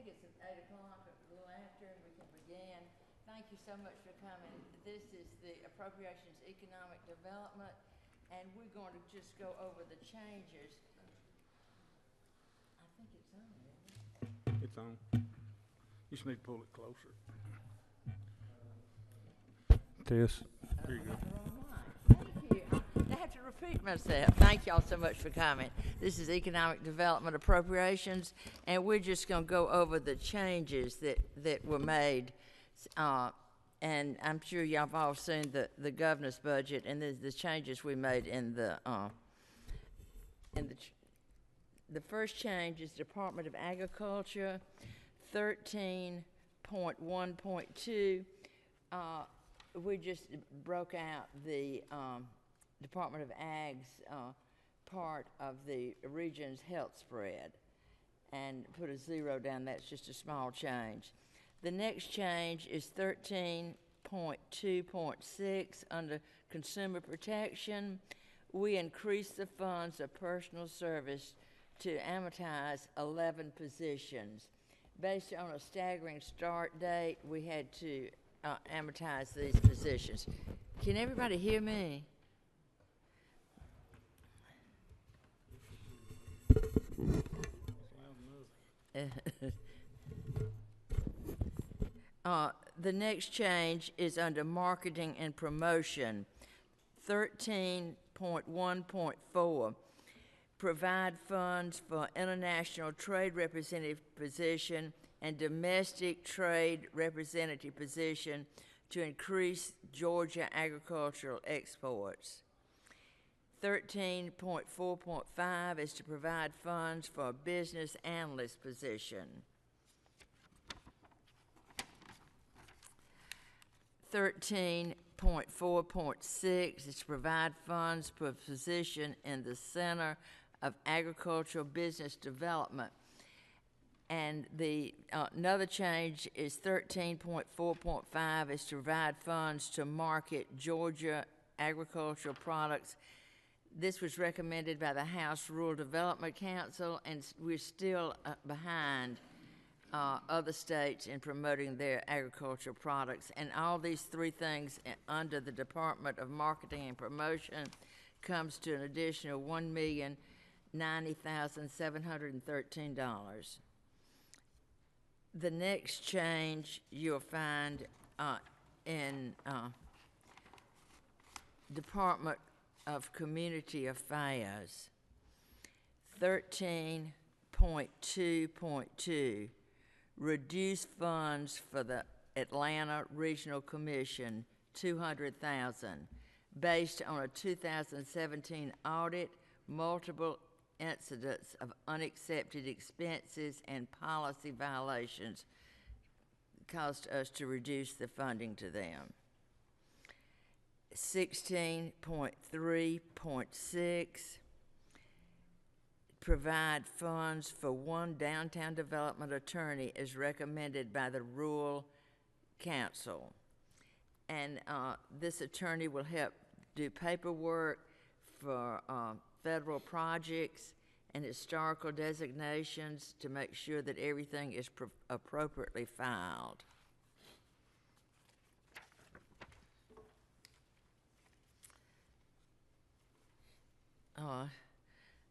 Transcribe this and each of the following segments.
think it's at 8 o'clock, or a little after, and we can begin. Thank you so much for coming. This is the Appropriations Economic Development, and we're going to just go over the changes. I think it's on, isn't it? It's on. You just need to pull it closer. Test. There you go. Thank you. I have to repeat myself. Thank y'all so much for coming. This is Economic Development Appropriations, and we're just going to go over the changes that were made. And I'm sure y'all have all seen the governor's budget and the changes we made in the first change is Department of Agriculture, 13.1.2. We just broke out the Department of Ag's part of the region's health spread and put a 0 down. That's just a small change. The next change is 13.2.6 under Consumer Protection. We increased the funds of personal service to amortize 11 positions. Based on a staggering start date, we had to amortize these positions. Can everybody hear me? The next change is under Marketing and Promotion, 13.1.4. Provide funds for international trade representative position and domestic trade representative position to increase Georgia agricultural exports. 13.4.5 is to provide funds for a business analyst position. 13.4.6 is to provide funds for a position in the Center of Agricultural Business Development. And the another change is 13.4.5 is to provide funds to market Georgia agricultural products. This was recommended by the House Rural Development Council, and we're still behind other states in promoting their agricultural products. And all these three things under the Department of Marketing and Promotion comes to an additional $1,090,713. The next change you'll find in Department of Community Affairs, 13.2.2, reduce funds for the Atlanta Regional Commission, $200,000, based on a 2017 audit, multiple incidents of unaccepted expenses and policy violations caused us to reduce the funding to them. 16.3.6, provide funds for one downtown development attorney as recommended by the Rural Council. And this attorney will help do paperwork for federal projects and historical designations to make sure that everything is appropriately filed.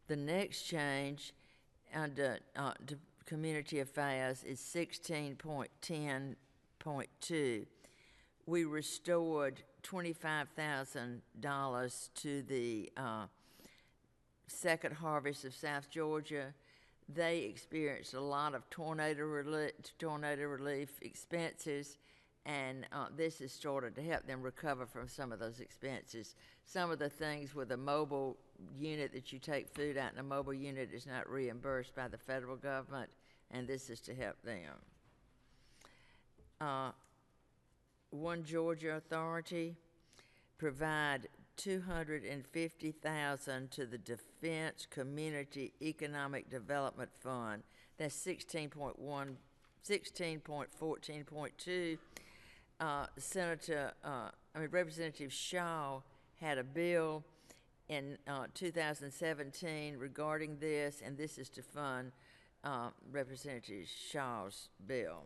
The next change under Community Affairs is 16.10.2. We restored $25,000 to the Second Harvest of South Georgia. They experienced a lot of tornado relief expenses, and this is started to help them recover from some of those expenses. Some of the things with a mobile unit that you take food out in a mobile unit is not reimbursed by the federal government, and this is to help them. One Georgia Authority, provide $250,000 to the Defense Community Economic Development Fund. That's 16.14.2. Representative Shaw had a bill in 2017 regarding this, and this is to fund Representative Shaw's bill.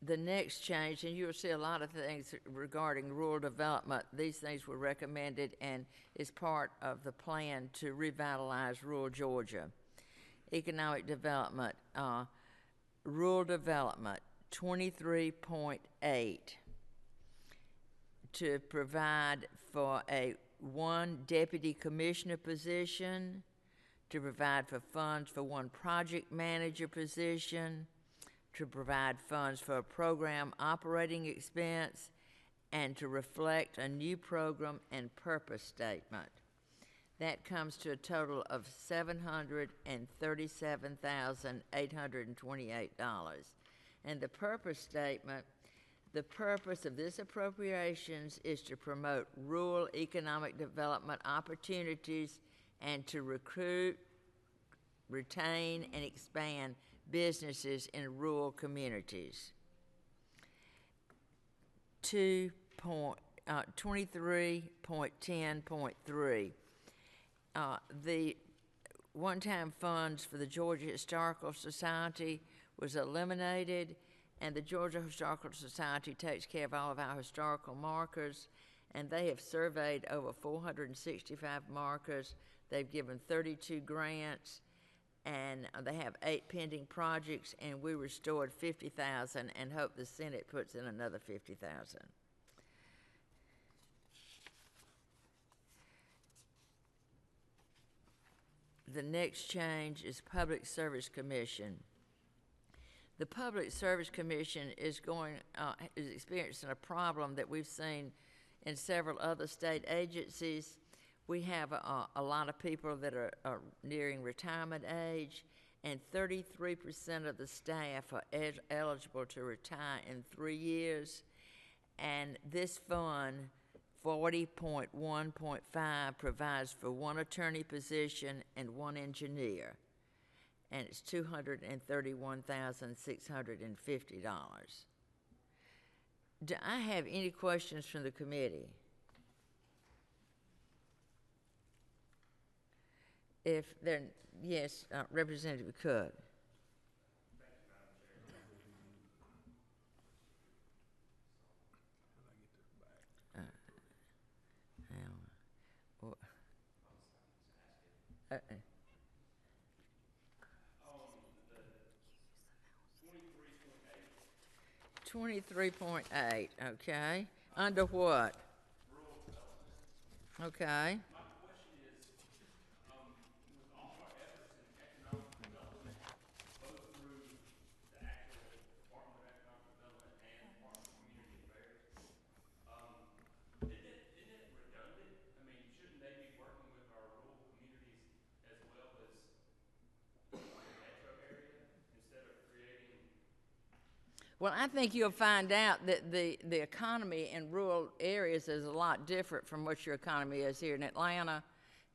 The next change, and you'll see a lot of things regarding rural development. These things were recommended and is part of the plan to revitalize rural Georgia. Economic development, rural development, 23.8, to provide for a 1 deputy commissioner position, to provide for funds for 1 project manager position, to provide funds for a program operating expense, and to reflect a new program and purpose statement. That comes to a total of $737,828. And the purpose statement, the purpose of this appropriations is to promote rural economic development opportunities and to recruit, retain, and expand businesses in rural communities. 23.10.3. The one-time funds for the Georgia Historical Society was eliminated, and the Georgia Historical Society takes care of all of our historical markers, and they have surveyed over 465 markers. They've given 32 grants, and they have 8 pending projects, and we restored 50,000 and hope the Senate puts in another 50,000. The next change is Public Service Commission. The Public Service Commission is experiencing a problem that we've seen in several other state agencies. We have a lot of people that are nearing retirement age, and 33% of the staff are eligible to retire in 3 years. And this fund, 40.1.5, provides for 1 attorney position and 1 engineer, and it's $231,650. Do I have any questions from the committee? If there, yes, Representative Cook. Thank you, 23.8, okay. Under what? Rural development. Okay. My question is, with all our efforts in economic development, both through the actual Department of Economic Development and Department of Community Affairs, isn't it redundant? I mean, shouldn't they be working with our rural communities as well as the metro area instead of creating? Well, I think you'll find out that the economy in rural areas is a lot different from what your economy is here in Atlanta.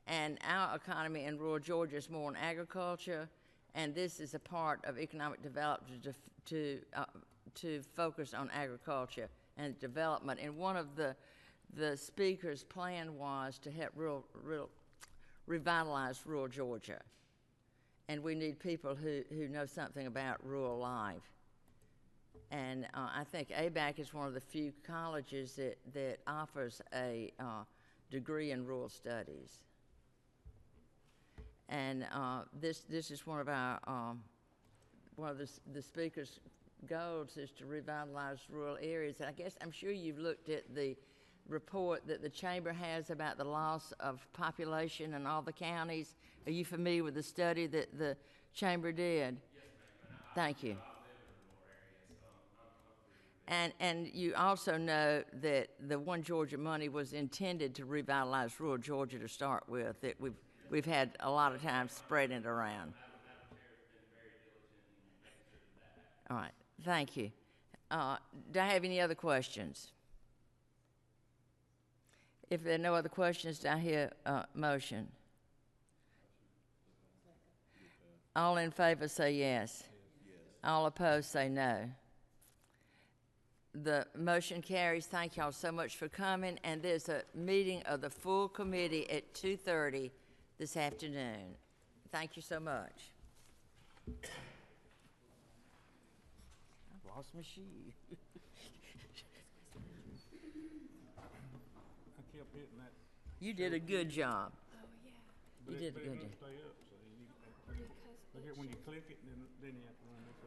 And our economy in rural Georgia is more in agriculture, and this is a part of economic development to focus on agriculture and development. And one of the speaker's plan was to help revitalize rural Georgia. And we need people who know something about rural life. And I think ABAC is one of the few colleges that offers a degree in rural studies. And this is one of our one of the speaker's goals is to revitalize rural areas. And I guess I'm sure you've looked at the report that the chamber has about the loss of population in all the counties. Are you familiar with the study that the chamber did? Yes, ma'am. Thank you. I live in a rural area, so I'm pretty familiar. And you also know that the One Georgia money was intended to revitalize rural Georgia to start with. That we've had a lot of times spreading it around. Madam Chair has been very diligent in making sure that happens. All right, thank you. Do I have any other questions? If there are no other questions, do I hear a motion? All in favor say yes. All opposed say no. The motion carries. Thank y'all so much for coming, and there's a meeting of the full committee at 2:30 this afternoon. Thank you so much. I've lost my shoe. I kept hitting that. You did a good job. Oh, yeah, You did a But it good doesn't job. stay up, so you, because look at when you click it, then you have to run this